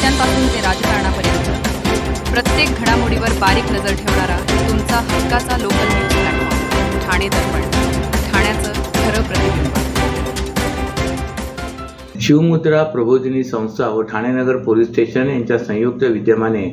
नेत्यांपासून ते राजकारणापर्यंत प्रत्येक घडामोडीवर बारीक नजर ठेवणारा तुमचा हक्काचा लोकल न्यूज प्लॅटफॉर्म ठाणे दर्पण, ठाण्याचं खरं प्रतिबिंब। शिवमुद्रा प्रबोधिनी संस्था व ठाणे नगर पोलीस स्टेशन यांच्या संयुक्त विद्यमाने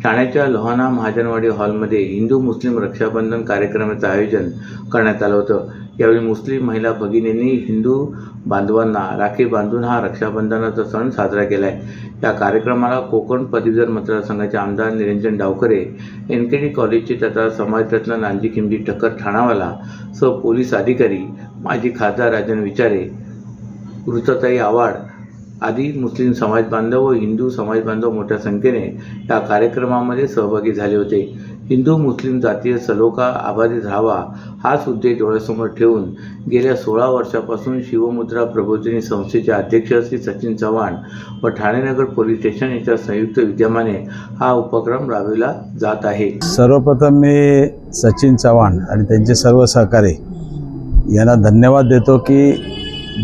ठाण्याच्या लोहाना महाजनवाडी हॉलमध्ये हिंदू मुस्लिम रक्षाबंधन कार्यक्रमाचे आयोजन करण्यात आलं होतं। यावेळी मुस्लिम महिला भगिनींनी हिंदू बांधवांना राखी बांधून हा रक्षाबंधनाचा सण साजरा केलाय। या कार्यक्रमाला कोकण पदवीधर मतदारसंघाचे आमदार निरंजन डावखरे, NKD कॉलेजचे तथा समाजरत्न नानजी खिमजी ठक्कर ठाणावाला सह पोलीस अधिकारी, माजी खासदार राजन विचारे, ऋतुताई आव्हाड आदी मुस्लिम समाज बांधव व हिंदू समाज बांधव मोठ्या संख्येने या कार्यक्रमामध्ये सहभागी झाले होते। हिंदू मुस्लिम जातीय सलोखा अबाधित राहावा हाच उद्देश डोळ्यासमोर ठेवून गेल्या 16 वर्षापासून शिवमुद्रा प्रबोधिनी संस्थेचे अध्यक्ष श्री सचिन चव्हाण व ठाणे नगर पोलीस स्टेशन यांच्या संयुक्त विद्यमाने हा उपक्रम राबविला जात आहे। सर्वप्रथम मी सचिन चव्हाण आणि त्यांचे सर्व सहकारी यांना धन्यवाद देतो की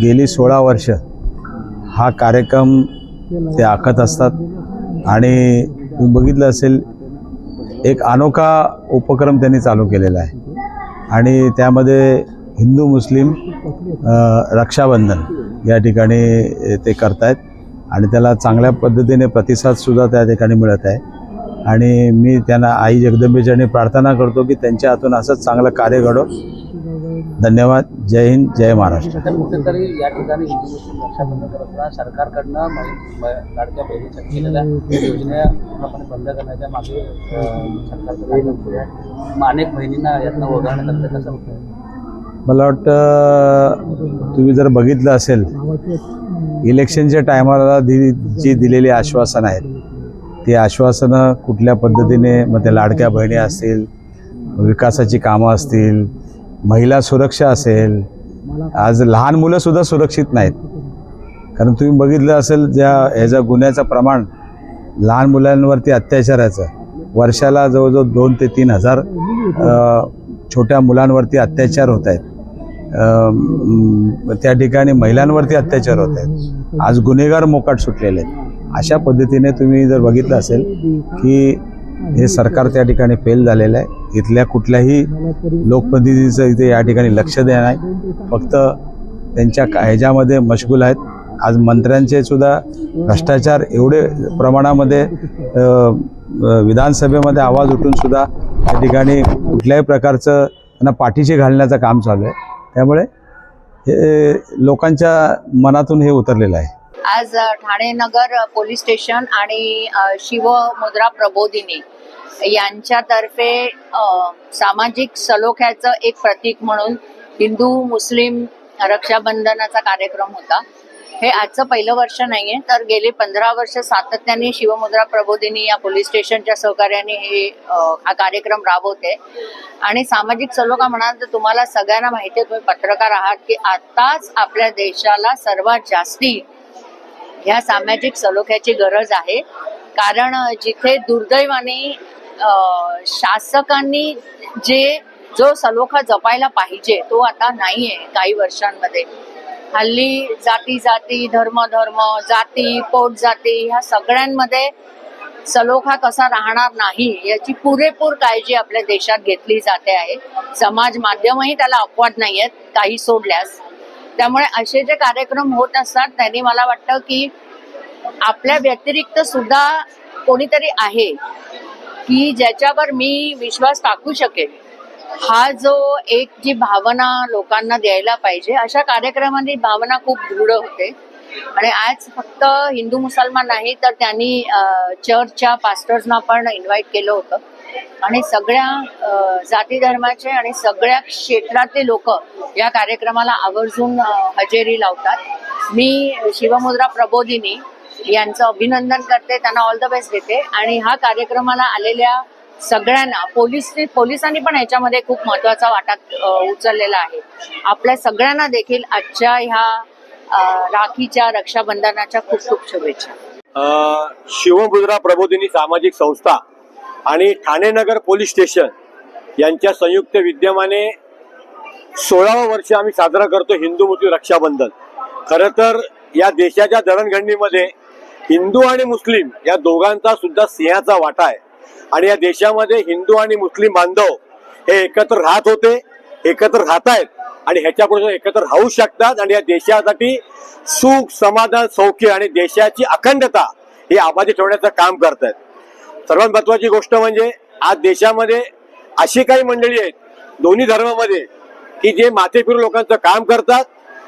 गेली 16 वर्ष हा कार्यक्रम ते आखत असतात आणि तुम्ही बघितलं असेल एक अनोखा उपक्रम त्यांनी चालू केलेला आहे आणि त्यामध्ये हिंदू मुस्लिम रक्षाबंधन या ठिकाणी ते करतायत आणि त्याला चांगल्या पद्धतीने प्रतिसादसुद्धा त्या ठिकाणी मिळत आहे आणि मी त्यांना आई जगदंबेचरणी प्रार्थना करतो की त्यांच्या हातून असंच चांगलं कार्य घडो। धन्यवाद। जय हिंद, जय महाराष्ट्र। कुठेतरी या ठिकाणी हिंदू मुस्लिम रक्षाबंधन करत असताना सरकारकडनं लाडक्या बहिणीसाठी केलेल्या योजना पूर्णपणे बंद करण्याच्या मागे सरकारकडे अनेक बहिणींना यातनं वगळण्यात आलं, कसं होतं? मला वाटतं तुम्ही जर बघितलं असेल इलेक्शनच्या टायमाला जी दिलेली आश्वासनं आहेत ती आश्वासनं कुठल्या पद्धतीने मग त्या लाडक्या बहिणी असतील, विकासाची कामं असतील, महिला सुरक्षा असेल, आज लहान मुलंसुद्धा सुरक्षित नाहीत। कारण तुम्ही बघितलं असेल ह्याचं गुन्ह्याचं प्रमाण लहान मुलांवरती अत्याचाराचं वर्षाला जवळजवळ 2 ते 3 हजार छोट्या मुलांवरती अत्याचार होत आहेत। त्या ठिकाणी महिलांवरती अत्याचार होत आहेत। आज गुन्हेगार मोकाट सुटलेले आहेत। अशा पद्धतीने तुम्ही जर बघितलं असेल की हे सरकार त्या ठिकाणी फेल झालेलं आहे। इथल्या कुठल्याही लोकप्रतिनिधीचं इथे या ठिकाणी लक्ष देणं नाही, फक्त त्यांच्या ह्याच्यामध्ये मशगूल आहेत। आज मंत्र्यांचे सुद्धा भ्रष्टाचार एवढे प्रमाणामध्ये विधानसभेमध्ये आवाज उठून सुद्धा या ठिकाणी कुठल्याही प्रकारचं त्यांना पाठीशी घालण्याचं काम चालू आहे। त्यामुळे हे लोकांच्या मनातून हे उतरलेलं आहे। आज ठाणे नगर पोलीस स्टेशन आणि शिवमुद्रा प्रबोधिनी यांच्यातर्फे सामाजिक सलोख्याचं एक प्रतीक म्हणून हिंदू मुस्लिम रक्षाबंधनाचा कार्यक्रम होता। हे आजचं पहिलं वर्ष नाहीये, तर गेले 15 वर्ष सातत्याने शिवमुद्रा प्रबोधिनी या पोलीस स्टेशनच्या सहकार्याने हा कार्यक्रम राबवते। आणि सामाजिक सलोखा म्हणाल तर तुम्हाला सगळ्यांना माहिती आहे, तुम्ही पत्रकार आहात, की आताच आपल्या देशाला सर्वात जास्ती ह्या सामाजिक सलोख्याची गरज आहे। कारण जिथे दुर्दैवाने शासकांनी जो सलोखा जपायला पाहिजे तो आता नाहीये काही वर्षांमध्ये। हल्ली जाती, धर्म, जाती, पोट जाती ह्या सगळ्यांमध्ये सलोखा कसा राहणार नाही याची पुरेपूर काळजी आपल्या देशात घेतली जाते आहे। समाज माध्यमही त्याला अपवाद नाही आहेत काही सोडल्यास। त्यामुळे असे जे कार्यक्रम होत असतात त्यांनी मला वाटतं की आपल्या व्यतिरिक्त सुद्धा कोणीतरी आहे की ज्याच्यावर मी विश्वास टाकू शकेल, हा जो एक जी भावना लोकांना द्यायला पाहिजे, अशा कार्यक्रमांनी भावना खूप दृढ होते। आणि आज फक्त हिंदू मुसलमान नाही तर त्यांनी चर्चच्या पास्टर्सना पण इन्व्हाइट केलं होतं आणि सगळ्या जाती धर्माचे आणि सगळ्या क्षेत्रातले लोक या कार्यक्रमाला आवर्जून हजेरी लावतात। मी शिवमुद्रा प्रबोधिनी यांचं अभिनंदन करते, त्यांना ऑल द बेस्ट देते। आणि हा कार्यक्रमाला आलेल्या सगळ्यांना पोलिसांनी पण याच्यामध्ये खूप महत्त्वाचा वाटा उचललेला आहे। आपल्या सगळ्यांना देखील आजच्या ह्या राखीच्या रक्षाबंधनाच्या खूप खूप शुभेच्छा। शिवमुद्रा प्रबोधिनी सामाजिक संस्था आणि ठाणे नगर पोलीस स्टेशन यांच्या संयुक्त विद्यमाने 16वे वर्ष आम्ही साजरा करतो हिंदू मुस्लिम रक्षाबंधन। खरं तर या देशाच्या जडणघडणीमध्ये हिंदू आणि मुस्लिम या दोघांचा सुद्धा सिंहाचा वाटा आहे आणि या देशामध्ये हिंदू आणि मुस्लिम बांधव हे एकत्र राहत होते, एकत्र राहत आहेत आणि ह्याच्यापुढे एकत्र राहू शकतात आणि या देशासाठी सुख, समाधान, सौख्य आणि देशाची अखंडता ही आबादी ठेवण्याचं काम करतायत. सर्वात महत्वाची गोष्ट म्हणजे आज देशामध्ये अशी काही मंडळी आहेत दोन्ही धर्मामध्ये की जे माथेफिरू लोकांचं काम करतात,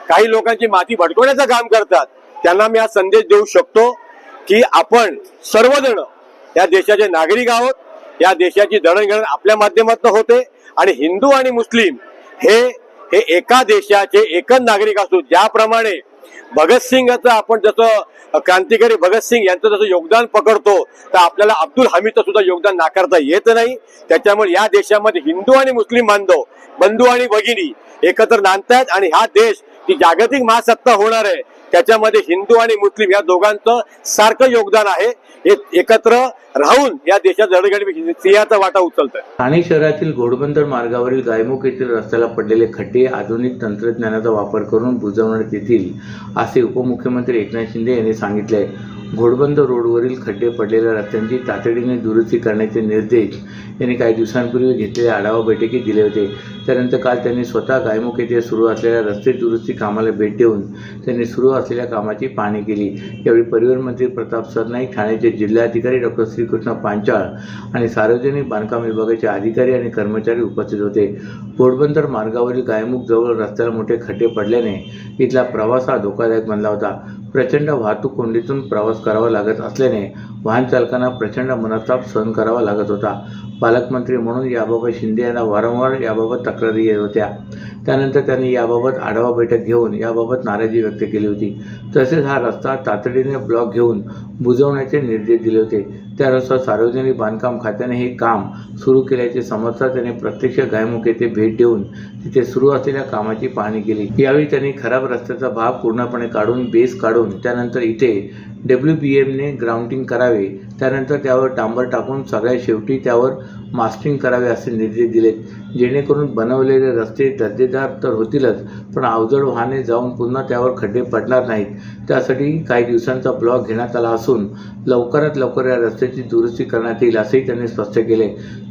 काही लोकांची माती भडकवण्याचं काम करतात. त्यांना मी हा संदेश देऊ शकतो की आपण सर्वजण या देशाचे नागरिक आहोत. या देशाची दळणघळण आपल्या माध्यमातून होते आणि हिंदू आणि मुस्लिम हे एका देशाचे एकच नागरिक असतो. ज्याप्रमाणे भगतसिंगचं आपण जसं क्रांतिकारी भगतसिंग यांचं जसं योगदान पकडतो तर आपल्याला अब्दुल हमीदचं सुद्धा योगदान नाकारता येत नाही. त्याच्यामुळे या देशामध्ये हिंदू आणि मुस्लिम बांधव, बंधू आणि भगिनी एकत्र नांदतायत आणि हा देश ही जागतिक महासत्ता होणार आहे. त्याच्यामध्ये हिंदू आणि मुस्लिम या दोघांचं सारखं योगदान आहे. हे एकत्र राहून या देशात दळणघळण सिंहाचा वाटा उचलतंय. ठाणे शहरातील घोडबंदर मार्गावरील गायमुख येथील रस्त्याला पडलेले खड्डे आधुनिक तंत्रज्ञानाचा वापर करून बुजवण्यात येतील असे उपमुख्यमंत्री एकनाथ शिंदे यांनी सांगितले. घोडबंदर रोडवरील खड्डे पडलेल्या रस्त्यांची तातडीने दुरुस्ती करण्याचे निर्देश यांनी काही दिवसांपूर्वी घेतलेल्या आढावा बैठकीत दिले होते. त्यानंतर काल त्यांनी स्वतः गायमुख येथे सुरू असलेल्या रस्ते दुरुस्ती कामाला भेट देऊन त्यांनी सुरू असलेल्या कामाची पाहणी केली. यावेळी परिवहन मंत्री प्रताप सरनाईक, ठाण्याचे जिल्हाधिकारी डॉक्टर श्रीकृष्ण पांचाळ आणि सार्वजनिक बांधकाम विभागाचे अधिकारी आणि कर्मचारी उपस्थित होते. घोडबंदर मार्गावरील गायमुख जवळ रस्त्याला मोठे खड्डे पडल्याने इथला प्रवास हा धोकादायक बनला होता. प्रचंड वाहतूक कोंडीतून प्रवास करावा लागत असल्याने वाहन चालकांना प्रचंड मनस्ताप सहन करावा लागत होता. पालकमंत्री म्हणून याबाबत शिंदे यांना वारंवार याबाबत तक्रारी येत होत्या. त्यानंतर त्यांनी याबाबत आढावा बैठक घेऊन याबाबत नाराजी व्यक्त केली होती. तसेच हा रस्ता तातडीने ब्लॉक घेऊन बुजवण्याचे निर्देश दिले होते. त्यानुसार सार्वजनिक बांधकाम खात्याने हे काम सुरू केल्याचे समजता त्यांनी प्रत्यक्ष गायमुख येथे भेट देऊन तिथे सुरू असलेल्या कामाची पाहणी केली. यावेळी त्यांनी खराब रस्त्याचा भाग पूर्णपणे काढून बेस काढून त्यानंतर इथे WBMने ग्राउंडिंग करावे, त्यानंतर त्यावर डांबर टाकून सगळ्यात शेवटी त्यावर मास्टरिंग करावे असे निर्देश दिलेत. जेणेकरून बनवलेले रस्ते दर्जेदार तर होतीलच पण अवजड वाहने जाऊन पुन्हा त्यावर खड्डे पडणार नाहीत. त्यासाठी काही दिवसांचा ब्लॉक घेण्यात आला असून लवकरात लवकर या रस्त्याची दुरुस्ती करण्यात येईल असेही त्यांनी स्पष्ट केले.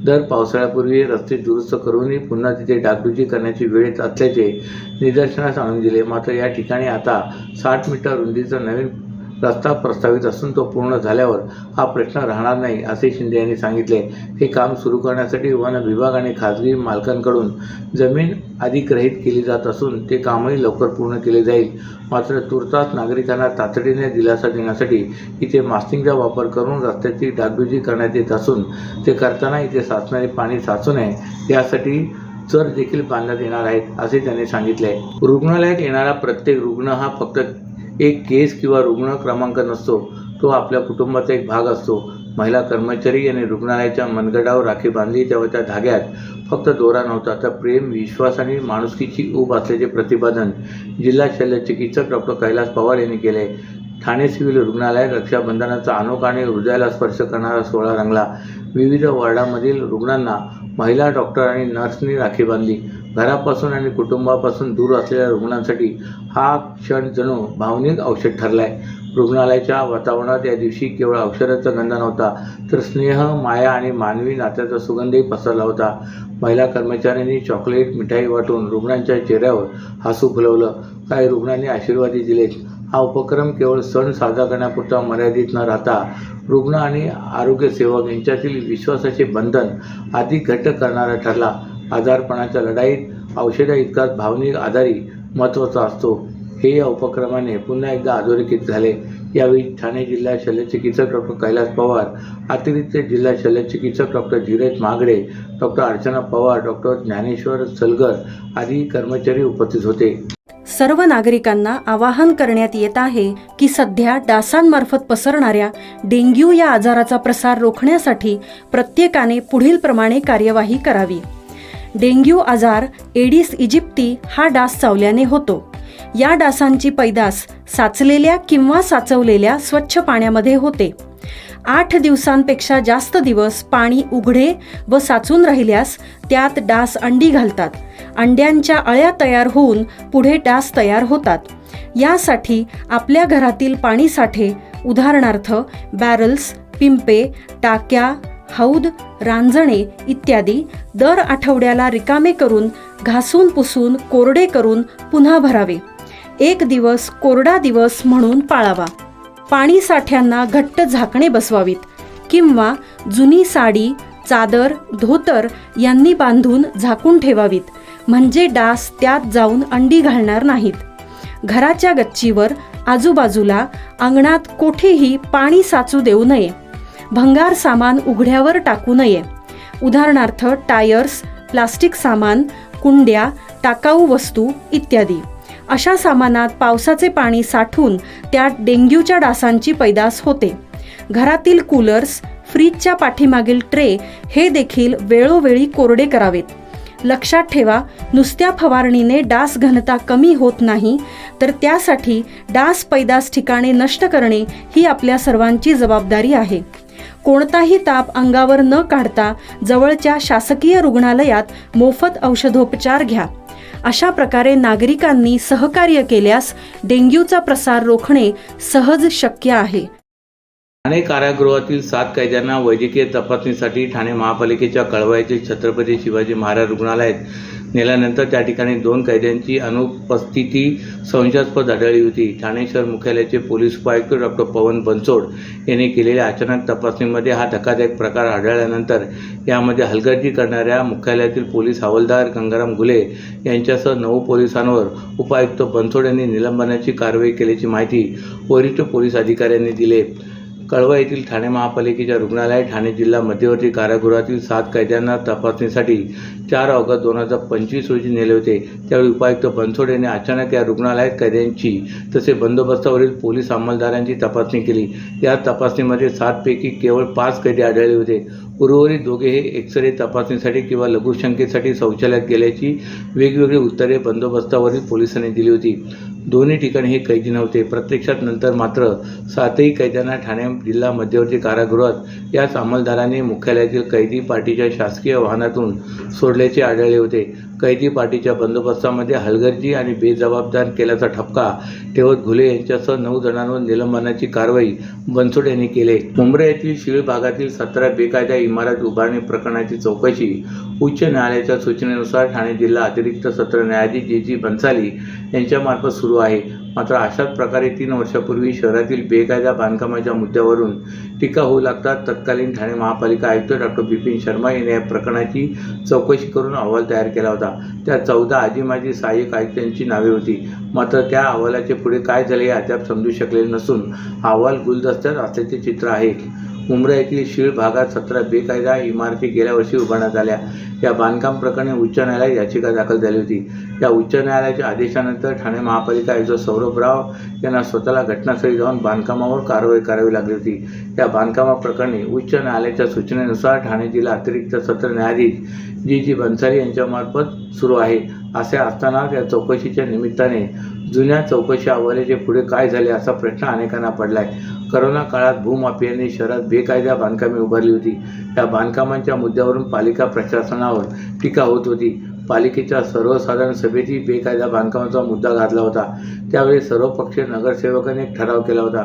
दर पावसाळ्यापूर्वी रस्ते दुरुस्त करूनही पुन्हा तिथे डागडुजी करण्याची वेळ येत असल्याचे निदर्शनास आणून दिले. मात्र या ठिकाणी आता 60 मीटर रुंदीचा नवीन रस्ता प्रस्तावित असून तो पूर्ण झाल्यावर हा प्रश्न राहणार नाही असे शिंदे यांनी सांगितले. हे काम सुरू करण्यासाठी वन विभाग आणि खाजगी मालकांकडून जमीन अधिग्रहित केली जात असून ते कामही लवकर पूर्ण केले जाईल. मात्र तुर्तास नागरिकांना तातडीने दिलासा देण्यासाठी इथे मास्टिंगचा वापर करून रस्त्याची डागडुजी करण्यात येत असून ते करताना इथे साचणारे पाणी साचू नये यासाठी चर देखील बांधण्यात येणार आहेत असे त्यांनी सांगितले. रुग्णालयात येणारा प्रत्येक रुग्ण हा फक्त एक केस किंवा रुग्ण क्रमांक नसतो, तो आपल्या कुटुंबाचा एक भाग असतो. महिला कर्मचारी यांनी रुग्णालयाच्या मनगटावर राखी बांधली तेव्हा त्या धाग्यात फक्त दोरा नव्हता तर प्रेम, विश्वास आणि माणुसकीची ऊब असल्याचे प्रतिपादन जिल्हा शल्यचिकित्सक डॉक्टर कैलास पवार यांनी केले. ठाणे सिव्हिल रुग्णालयात रक्षाबंधनाचा अनोखा आणि हृदयाला स्पर्श करणारा सोहळा रंगला. विविध वॉर्डामधील रुग्णांना महिला डॉक्टर आणि नर्सनी राखी बांधली. घरापासून आणि कुटुंबापासून दूर असलेल्या रुग्णांसाठी हा क्षण जणू भावनिक औषध ठरलाय. रुग्णालयाच्या वातावरणात या दिवशी केवळ औषधाचा गंध नव्हता तर स्नेह, माया आणि मानवी नात्याचा सुगंधही पसरला होता. महिला कर्मचाऱ्यांनी चॉकलेट, मिठाई वाटून रुग्णांच्या चेहऱ्यावर हसू फुलवलं. काही रुग्णांनी आशीर्वादही दिलेत. हा उपक्रम केवळ सण साजरा करण्यापुरता मर्यादित न राहता रुग्ण आणि आरोग्य सेवक यांच्यातील विश्वासाचे बंधन अधिक घट्ट करणारा ठरला. आजारपणाच्या लढाईत औषधा इतकाच भावनिक आधारही महत्त्वाचा असतो हे या उपक्रमाने पुन्हा एकदा अधोरेखित झाले. यावेळी ठाणे जिल्हा शल्यचिकित्सक डॉक्टर कैलास पवार, अतिरिक्त जिल्हा शल्यचिकित्सक डॉक्टर धीरज महागडे, डॉक्टर अर्चना पवार, डॉक्टर ज्ञानेश्वर सलगर आदी कर्मचारी उपस्थित होते. सर्व नागरिकांना आवाहन करण्यात येत आहे की सध्या डासांमार्फत पसरणाऱ्या डेंग्यू या आजाराचा प्रसार रोखण्यासाठी प्रत्येकाने पुढीलप्रमाणे कार्यवाही करावी. डेंग्यू आजार एडिस इजिप्ती हा डास चावल्याने होतो. या डासांची पैदास साचलेल्या किंवा साचवलेल्या स्वच्छ पाण्यामध्ये होते. 8 दिवसांपेक्षा जास्त दिवस पाणी उघडे व साचून राहिल्यास त्यात डास अंडी घालतात. अंड्यांच्या अळ्या तयार होऊन पुढे डास तयार होतात. यासाठी आपल्या घरातील पाणी साठे उदाहरणार्थ बॅरल्स, पिंपे, टाक्या, हौद, रांजणे इत्यादी दर आठवड्याला रिकामे करून घासून पुसून कोरडे करून पुन्हा भरावे. एक दिवस कोरडा दिवस म्हणून पाळावा. पाणी साठ्यांना घट्ट झाकणे बसवावीत किंवा जुनी साडी, चादर, धोतर यांनी बांधून झाकून ठेवावीत, म्हणजे डास त्यात जाऊन अंडी घालणार नाहीत. घराच्या गच्चीवर, आजूबाजूला, अंगणात कोठेही पाणी साचू देऊ नये. भंगार सामान उघड्यावर टाकू नये. उदाहरणार्थ टायर्स, प्लास्टिक सामान, कुंड्या, टाकाऊ वस्तू इत्यादी. अशा सामानात पावसाचे पाणी साठून त्यात डेंग्यूच्या डासांची पैदास होते. घरातील कूलर्स, फ्रीजच्या पाठीमागील ट्रे हे देखील वेळोवेळी कोरडे करावेत. लक्षात ठेवा, नुसत्या फवारणीने डास घनता कमी होत नाही, तर त्यासाठी डास पैदास ठिकाणे नष्ट करणे ही आपल्या सर्वांची जबाबदारी आहे. कोणताही ताप अंगावर न काढता जवळच्या शासकीय रुग्णालयात मोफत औषधोपचार घ्या. अशा प्रकारे नागरिकांनी सहकार्य केल्यास डेंग्यूचा प्रसार रोखणे सहज शक्य आहे. ठाणे कारागृहातील 7 कैद्यांना वैद्यकीय तपासणीसाठी ठाणे महापालिकेच्या कळवा येथील छत्रपती शिवाजी महाराज रुग्णालयात नेल्यानंतर त्या ठिकाणी 2 कैद्यांची अनुपस्थिती संशयास्पद आढळली होती. ठाणे शहर मुख्यालयाचे पोलीस उपायुक्त डॉक्टर पवन बनसोड यांनी केलेल्या अचानक तपासणीमध्ये हा धक्कादायक प्रकार आढळल्यानंतर यामध्ये हलगर्जी करणाऱ्या मुख्यालयातील पोलीस हवालदार गंगाराम घुले यांच्यासह 9 पोलिसांवर उपायुक्त बनसोड यांनी निलंबनाची कारवाई केल्याची माहिती वरिष्ठ पोलीस अधिकाऱ्यांनी दिली. कळवा येथील ठाणे महापालिकेच्या रुग्णालयात ठाणे जिल्हा मध्यवर्ती कारागृहातील 7 कैद्यांना तपासणीसाठी 4 ऑगस्ट 2025 रोजी नेले होते. त्यावेळी उपायुक्त बनसोड यांनी अचानक या रुग्णालयात कैद्यांची तसेच बंदोबस्तावरील पोलीस अंमलदारांची तपासणी केली. या तपासणीमध्ये 7 पैकी केवळ 5 कैदी आढळले होते. उर्वरित दोघे हे एक्सरे तपासणीसाठी किंवा लघुशंकेसाठी शौचालयात गेल्याची वेगवेगळी उत्तरे बंदोबस्तावरील पोलिसांनी दिली होती. दोन्ही ठिकाणी हे कैदी नव्हते. प्रत्यक्षात नंतर मात्र 7ही कैद्यांना ठाणे जिल्हा मध्यवर्ती कारागृहात याच अंमलदारांनी मुख्यालयातील कैदी पार्टीच्या शासकीय वाहनातून सोडल्याचे आढळले होते. कैदी पार्टीच्या बंदोबस्तामध्ये हलगर्जी आणि बेजबाबदार केल्याचा ठपका ठेवत घुले यांच्यासह 9 जणांवर निलंबनाची कारवाई बनसोड यांनी केली. मुंब्रा येथील शीळ भागातील 17 बेकायदा इमारत उभारणी प्रकरणाची चौकशी उच्च न्यायालयाच्या सूचनेनुसार ठाणे जिल्हा अतिरिक्त सत्र न्यायाधीश जी बन्साली यांच्यामार्फत सुरू आहे. मात्र अशाच प्रकारे 3 वर्षापूर्वी शहरातील बेकायदा बांधकामाच्या मुद्द्यावरून टीका होऊ लागतात. तत्कालीन ठाणे महापालिका आयुक्त डॉक्टर बिपिन शर्मा यांनी या प्रकरणाची चौकशी करून अहवाल तयार केला होता. त्यात 14 आजी माजी सहाय्यक आयुक्तांची नावे होती. मात्र त्या अहवालाचे पुढे काय झाले हे अद्याप समजू शकलेले नसून अहवाल गुलदस्त्यात असल्याचे चित्र आहे. मुंब्रा येथील शीळ भागात 17 बेकायदा इमारती गेल्या वर्षी उभारण्यात आल्या. या बांधकाम प्रकरणी उच्च न्यायालयात याचिका दाखल झाली होती. या उच्च न्यायालयाच्या आदेशानंतर ठाणे महापालिका आयुक्त सौरभ राव यांना स्वतःला घटनास्थळी जाऊन बांधकामावर कारवाई करावी लागली होती. या बांधकामाप्रकरणी उच्च न्यायालयाच्या सूचनेनुसार ठाणे जिल्हा अतिरिक्त सत्र न्यायाधीश जी बन्साली यांच्यामार्फत सुरू आहे. असे असताना या चौकशीच्या निमित्ताने जुन्या चौकशी अहवालाचे पुढे काय झाले असा प्रश्न अनेकांना पडलाय. करोना काळात भूमाफियांनी शहरात बेकायदा बांधकामे उभारली होती. या बांधकामांच्या मुद्द्यावरून पालिका प्रशासनावर टीका होत होती. पालिकेच्या सर्वसाधारण सभेतही बेकायदा बांधकामाचा मुद्दा गाजला होता. त्यावेळी सर्वपक्षीय नगरसेवकांनी एक ठराव केला होता.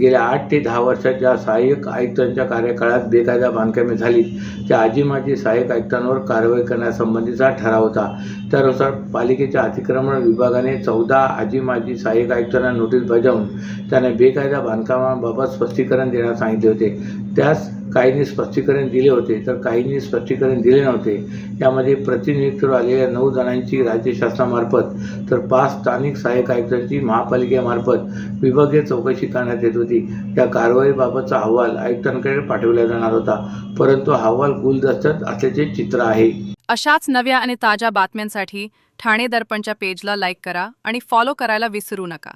गेल्या 8 ते 10 वर्षात ज्या सहाय्यक आयुक्तांच्या कार्यकाळात बेकायदा बांधकामे झाली त्या आजी माजी सहाय्यक आयुक्तांवर कारवाई करण्यासंबंधीचा ठराव होता. त्यानुसार पालिकेच्या अतिक्रमण विभागाने 14 आजी माजी सहाय्यक आयुक्तांना नोटीस बजावून त्यांना बेकायदा बांधकामाबाबत स्पष्टीकरण देण्यास सांगितले होते. त्यास काहींनी स्पष्टीकरण दिले होते तर काहींनी स्पष्टीकरण दिले नव्हते. यामध्ये प्रतिनियुक्तीवर आलेल्या 9 जणांची राज्य शासनामार्फत तर 5 स्थानिक सहाय्यक आयुक्तांची महापालिकेमार्फत विभागीय चौकशी करण्यात येत होती. या कारवाईबाबतचा अहवाल आयुक्तांकडे पाठवला जाणार होता, परंतु हा अहवाल गुलदस्त्यात असल्याचे चित्र आहे. अशाच नव्या आणि ताज्या बातम्यांसाठी ठाणे दर्पणच्या पेजला लाईक करा आणि फॉलो करायला विसरू नका.